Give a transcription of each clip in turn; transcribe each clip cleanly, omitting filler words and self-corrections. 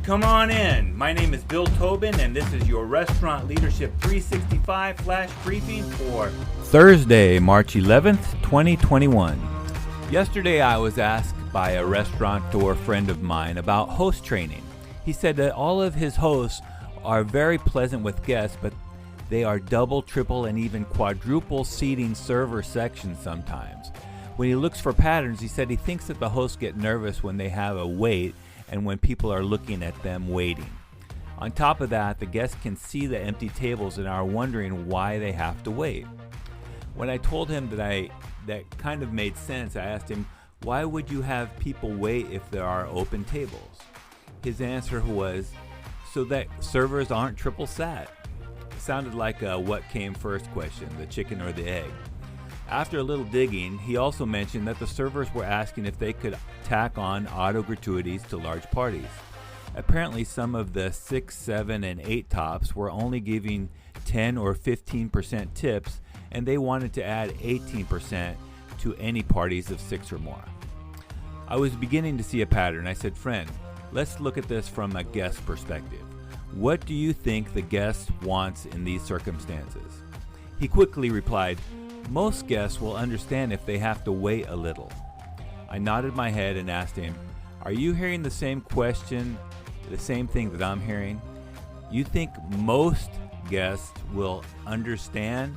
Come on in. My name is Bill Tobin, and this is your Restaurant Leadership 365 Flash Briefing for Thursday, March 11th, 2021. Yesterday, I was asked by a restaurateur friend of mine about host training. He said that all of his hosts are very pleasant with guests, but they are double, triple, and even quadruple seating server sections sometimes. When he looks for patterns, he said he thinks that the hosts get nervous when they have a wait and when people are looking at them waiting. On top of that, the guests can see the empty tables and are wondering why they have to wait. When I told him that kind of made sense, I asked him, why would you have people wait if there are open tables? His answer was, so that servers aren't triple sat. It sounded like a what came first question, the chicken or the egg. After a little digging, he also mentioned that the servers were asking if they could tack on auto gratuities to large parties. Apparently, some of the 6, 7, and 8 tops were only giving 10 or 15% tips, and they wanted to add 18% to any parties of 6 or more. I was beginning to see a pattern. I said, friend, let's look at this from a guest perspective. What do you think the guest wants in these circumstances? He quickly replied, most guests will understand if they have to wait a little. I nodded my head and asked him, are you hearing the same question, the same thing that I'm hearing? You think most guests will understand?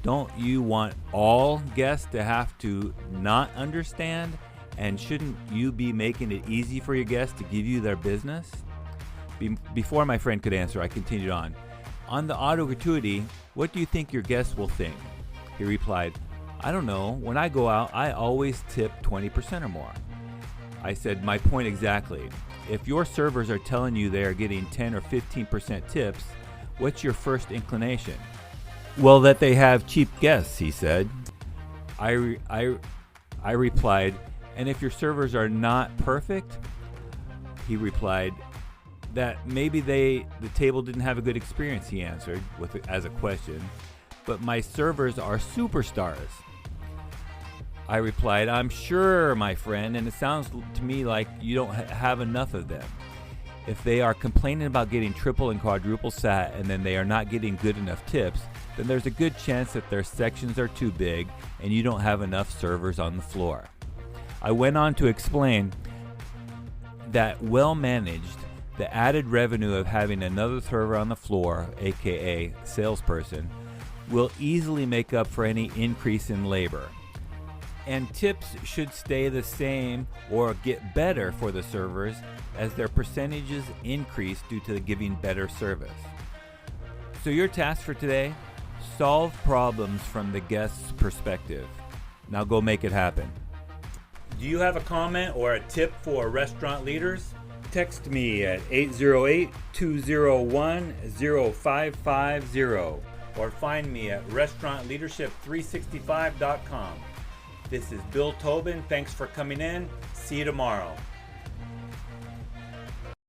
Don't you want all guests to have to not understand? And shouldn't you be making it easy for your guests to give you their business? Before my friend could answer, I continued on. On the auto gratuity, what do you think your guests will think? He replied, I don't know. When I go out, I always tip 20% or more. I said, my point exactly. If your servers are telling you they are getting 10 or 15% tips, what's your first inclination? Well, that they have cheap guests, he said. I replied, and if your servers are not perfect? He replied, that maybe the table didn't have a good experience, he answered as a question. But my servers are superstars. I replied, I'm sure, my friend, and it sounds to me like you don't have enough of them. If they are complaining about getting triple and quadruple sat and then they are not getting good enough tips, then there's a good chance that their sections are too big and you don't have enough servers on the floor. I went on to explain that well managed, the added revenue of having another server on the floor, aka salesperson, will easily make up for any increase in labor. And tips should stay the same or get better for the servers as their percentages increase due to giving better service. So your task for today, solve problems from the guest's perspective. Now go make it happen. Do you have a comment or a tip for restaurant leaders? Text me at 808-201-0550 or find me at restaurantleadership365.com. This is Bill Tobin. Thanks for coming in. See you tomorrow.